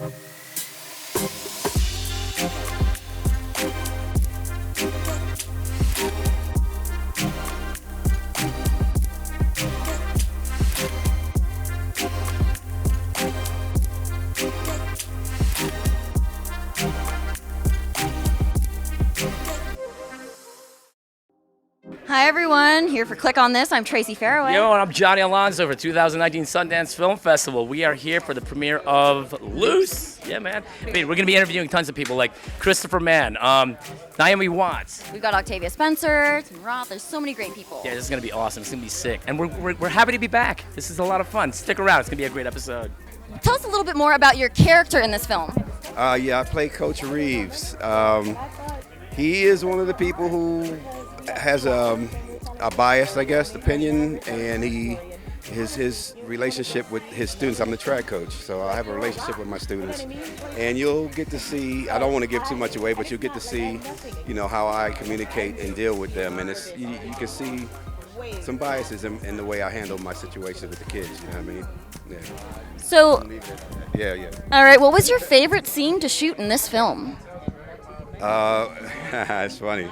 Hi everyone, here for Click on This. I'm Tracey Faraway. Yo, and I'm Johnny Alonso for 2019 Sundance Film Festival. We are here for the premiere of Luce. Yeah, man. I mean, we're going to be interviewing tons of people like Christopher Mann, Naomi Watts. We've got Octavia Spencer, Tim Roth. There's so many great people. Yeah, this is going to be awesome. It's going to be sick. And we're happy to be back. This is a lot of fun. Stick around. It's going to be a great episode. Tell us a little bit more about your character in this film. Yeah, I play Coach Reeves. He is one of the people who has a biased, I guess, opinion, and his relationship with his students. I'm the track coach, so I have a relationship with my students, and you'll get to see. I don't want to give too much away, but you'll get to see, how I communicate and deal with them, and you can see some biases in the way I handle my situation with the kids. You know what I mean? Yeah. So. Yeah. All right. What was your favorite scene to shoot in this film? It's funny.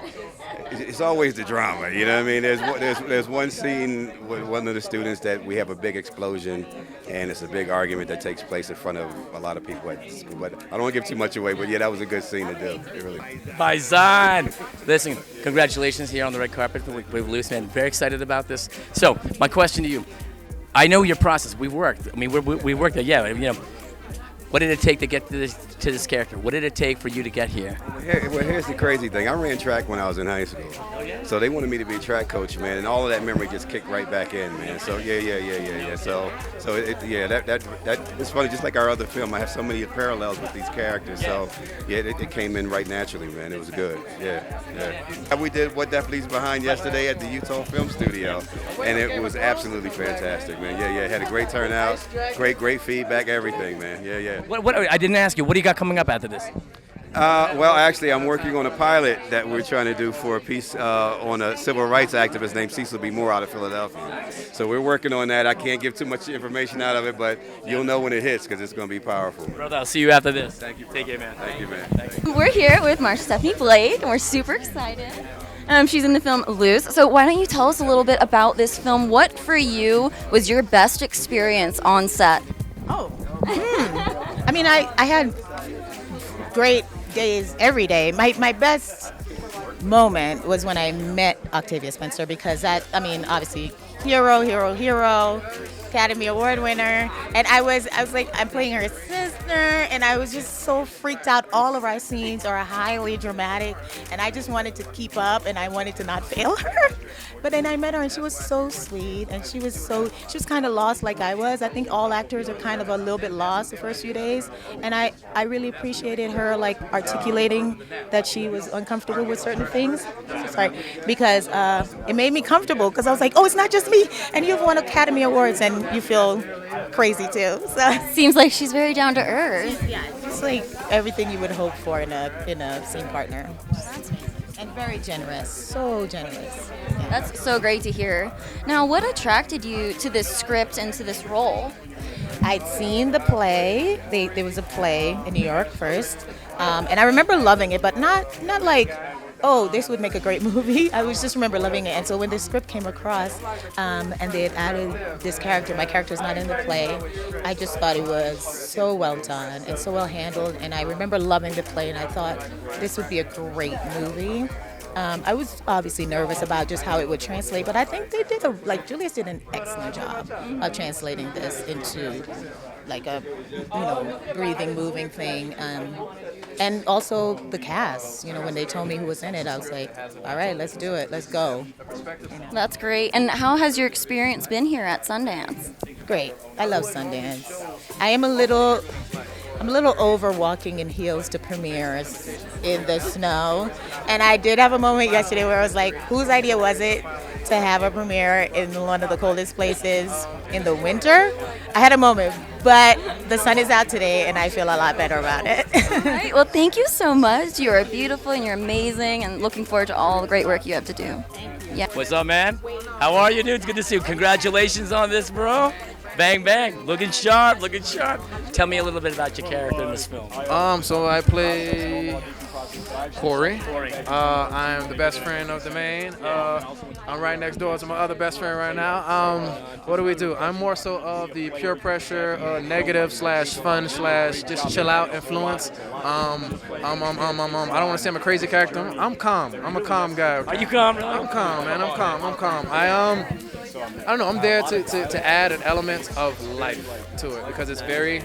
It's always the drama, you know what I mean? There's one scene with one of the students that we have a big explosion, and it's a big argument that takes place in front of a lot of people at school. But I don't want to give too much away, but yeah, that was a good scene to do. It really. Paisan! Listen, congratulations here on the red carpet with Luce, man. Very excited about this. So, my question to you, I know your process. We've worked. I mean, we worked there. Yeah, what did it take to get to this character? What did it take for you to get here? Well, here's the crazy thing. I ran track when I was in high school. Oh, yeah? So they wanted me to be a track coach, man, and all of that memory just kicked right back in, man. So yeah. So it's funny. Just like our other film, I have so many parallels with these characters. So yeah, it came in right naturally, man. It was good. Yeah. We did What Death Leaves Behind yesterday at the Utah Film Studio, and it was absolutely fantastic, man. Yeah. Had a great turnout, great feedback, everything, man. Yeah. What I didn't ask you. What do you got coming up after this? Well, actually, I'm working on a pilot that we're trying to do for a piece on a civil rights activist named Cecil B. Moore out of Philadelphia. So we're working on that. I can't give too much information out of it, but you'll know when it hits because it's going to be powerful. Brother, I'll see you after this. Thank you. Take care, man. Thank you, man. Thank you. We're here with Marsha Stephanie Blake, and we're super excited. She's in the film Luce. So why don't you tell us a little bit about this film? What for you was your best experience on set? I mean, I had great days every day. My best moment was when I met Octavia Spencer because obviously, hero, Academy Award winner. And I was like, I'm playing her sister, and I was just so freaked out. All of our scenes are highly dramatic, and I just wanted to keep up, and I wanted to not fail her. But then I met her, and she was so sweet, and she was kind of lost like I was. I think all actors are kind of a little bit lost the first few days, and I really appreciated her like articulating that she was uncomfortable with certain things. Because it made me comfortable because I was like, oh, it's not just me, and you've won Academy Awards, and you feel crazy too. So seems like she's very down to earth. Yeah, just like everything you would hope for in a scene partner. And very generous, so generous. Yeah. That's so great to hear. Now, what attracted you to this script and to this role? I'd seen the play. There was a play in New York first, and I remember loving it, but not like, oh, this would make a great movie. I just remember loving it. And so when the script came across and they had added this character, my character's not in the play, I just thought it was so well done and so well handled. And I remember loving the play, and I thought this would be a great movie. I was obviously nervous about just how it would translate, but I think they did Julius did an excellent job of translating this into like a, breathing, moving thing. And also the cast, when they told me who was in it, I was like, all right, let's do it. Let's go. That's great. And how has your experience been here at Sundance? Great. I love Sundance. I'm a little over walking in heels to premieres in the snow. And I did have a moment yesterday where I was like, whose idea was it to have a premiere in one of the coldest places in the winter? I had a moment, but the sun is out today and I feel a lot better about it. All right. Well, thank you so much. You are beautiful and you're amazing, and looking forward to all the great work you have to do. Yeah. What's up, man? How are you, dude? It's good to see you. Congratulations on this, bro. Bang, bang. Looking sharp, looking sharp. Tell me a little bit about your character in this film. So I play Corey. I'm the best friend of the main. I'm right next door to my other best friend right now. What do? I'm more so of the pure pressure, negative / fun / just chill out influence. I don't want to say I'm a crazy character. I'm calm. I'm a calm guy. Are you calm, really? I'm calm, man. I'm calm. I don't know. I'm there to add an element of life to it because it's very.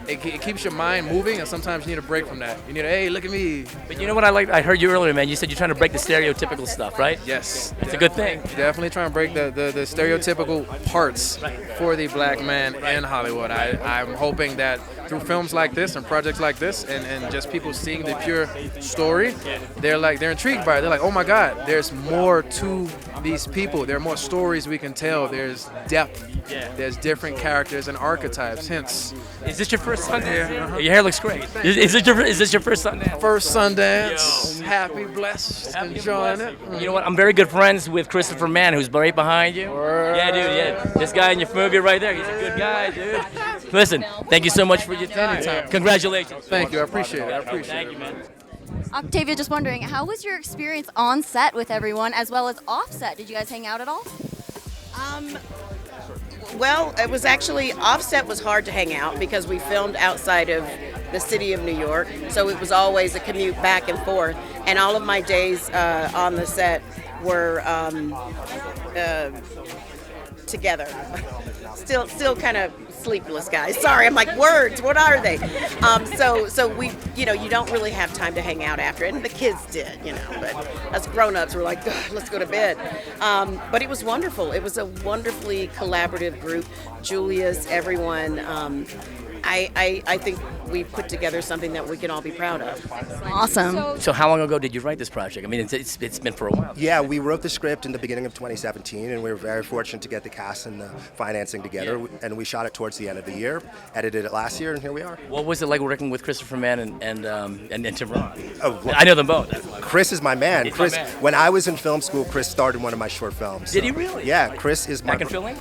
It keeps your mind moving, and sometimes you need a break from that. You need hey, look at me. But you know what I like? I heard you earlier, man. You said you're trying to break the stereotypical stuff, right? Yes. It's a good thing. Definitely trying to break the stereotypical parts for the black man in Hollywood. I'm hoping that through films like this and projects like this and just people seeing the pure story, they're intrigued by it. They're like, oh my God, there's more to these people. There are more stories we can tell. There's depth. There's different characters and archetypes. Hence, is this your first Sundance? Your hair looks great. Is this your first Sundance? First Sundance. Happy, blessed, enjoying it. You know what? I'm very good friends with Christopher Mann, who's right behind you. Yeah, dude. Yeah, this guy in your movie right there. He's a good guy, dude. Listen, thank you so much for your time. Anytime. Congratulations. Thank you. I appreciate it. Thank you, man. Octavia, just wondering, how was your experience on set with everyone as well as off set? Did you guys hang out at all? Well, it was actually offset was hard to hang out because we filmed outside of the city of New York, so it was always a commute back and forth. And all of my days on the set were together. Still kind of sleepless, guys. Sorry, I'm like, words, what are they? So we, you don't really have time to hang out after it, and the kids did, but us grown-ups were like, let's go to bed. But it was wonderful. It was a wonderfully collaborative group. Julia's, everyone. I think we put together something that we can all be proud of. Awesome. So how long ago did you write this project? I mean, it's been for a while. Yeah, we wrote the script in the beginning of 2017, and we were very fortunate to get the cast and the financing together, and we shot it towards the end of the year, edited it last year, and here we are. What was it like working with Christopher Mann and Tim Roth? Oh, well, I know them both. Chris is my man. He's my Chris, man. When I was in film school, Chris starred in one of my short films. Did he really? Yeah, Chris is my... Back in Philly?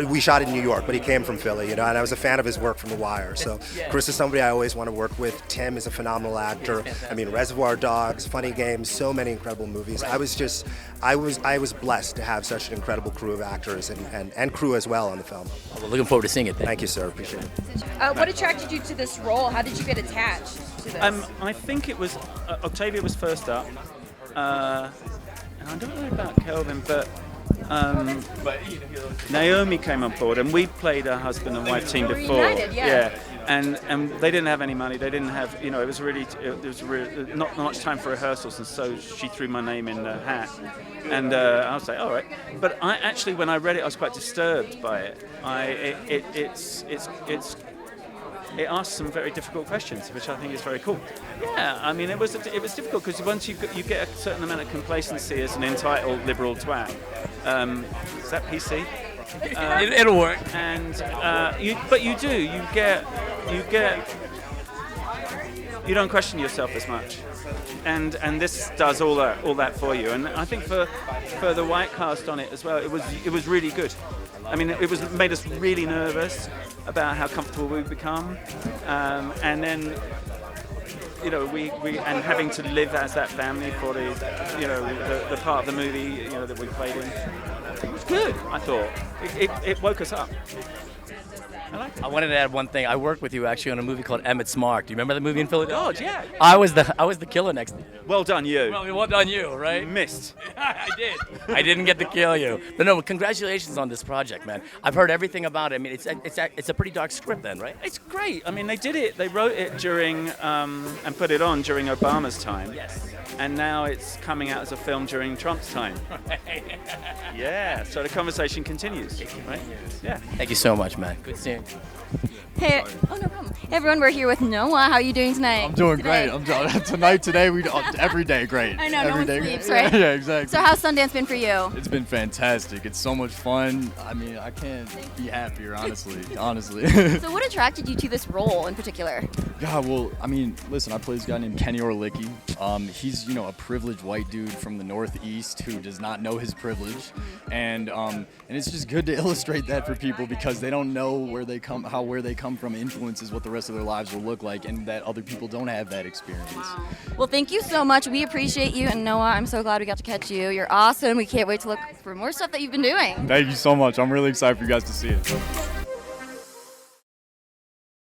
We shot in New York, but he came from Philly, and I was a fan of his work from The Wire, so Chris is somebody I always want to work with. Tim is a phenomenal actor. I mean, Reservoir Dogs, Funny Games, so many incredible movies. I was blessed to have such an incredible crew of actors and crew as well on the film. Well, looking forward to seeing it. Thank you, sir. Appreciate it. What attracted you to this role? How did you get attached to this? I think it was Octavia was first up, and I don't know about Kelvin, but Naomi came on board, and we played a husband and wife team before. Reunited, yeah. And they didn't have any money. They didn't have, it was really not much time for rehearsals, and so she threw my name in the hat, and I was like, all right. But I actually, when I read it, I was quite disturbed by it. It asks some very difficult questions, which I think is very cool. Yeah, I mean, it was difficult because once you get a certain amount of complacency as an entitled liberal twat. Is that PC? It'll work. And you don't question yourself as much, and this does all that for you. And I think for the white cast on it as well, it was really good. I mean, it made us really nervous about how comfortable we've become, and then we and having to live as that family for the part of the movie that we played in. It was good. I thought it woke us up. I wanted to add one thing. I worked with you actually on a movie called Emmett's Mark. Do you remember the movie in Philadelphia? God, yeah. I was the killer next to you. Well done, you. Well done, you. Right? You missed. I did. I didn't get to kill you. But no, congratulations on this project, man. I've heard everything about it. I mean, it's a pretty dark script then, right? It's great. I mean, they did it. They wrote it during and put it on during Obama's time. Yes. And now it's coming out as a film during Trump's time. Yeah. So the conversation continues, right? Yeah. Thank you so much, man. Good seeing you. Hey, oh no problem. Everyone, we're here with Noah. How are you doing tonight? I'm doing great. Today, every day great. I know, no every one day sleeps, great. right? Yeah, exactly. So how's Sundance been for you? It's been fantastic. It's so much fun. I mean, I can't be happier, honestly. So what attracted you to this role in particular? God, well, I mean, listen, I play this guy named Kenny Orlicki. He's, a privileged white dude from the Northeast who does not know his privilege. And it's just good to illustrate that for people because they don't know where they come from influences what the rest of their lives will look like, and that other people don't have that experience. Wow. Well, thank you so much. We appreciate you. And Noah, I'm so glad we got to catch you. You're awesome. We can't wait to look for more stuff that you've been doing. Thank you so much. I'm really excited for you guys to see it.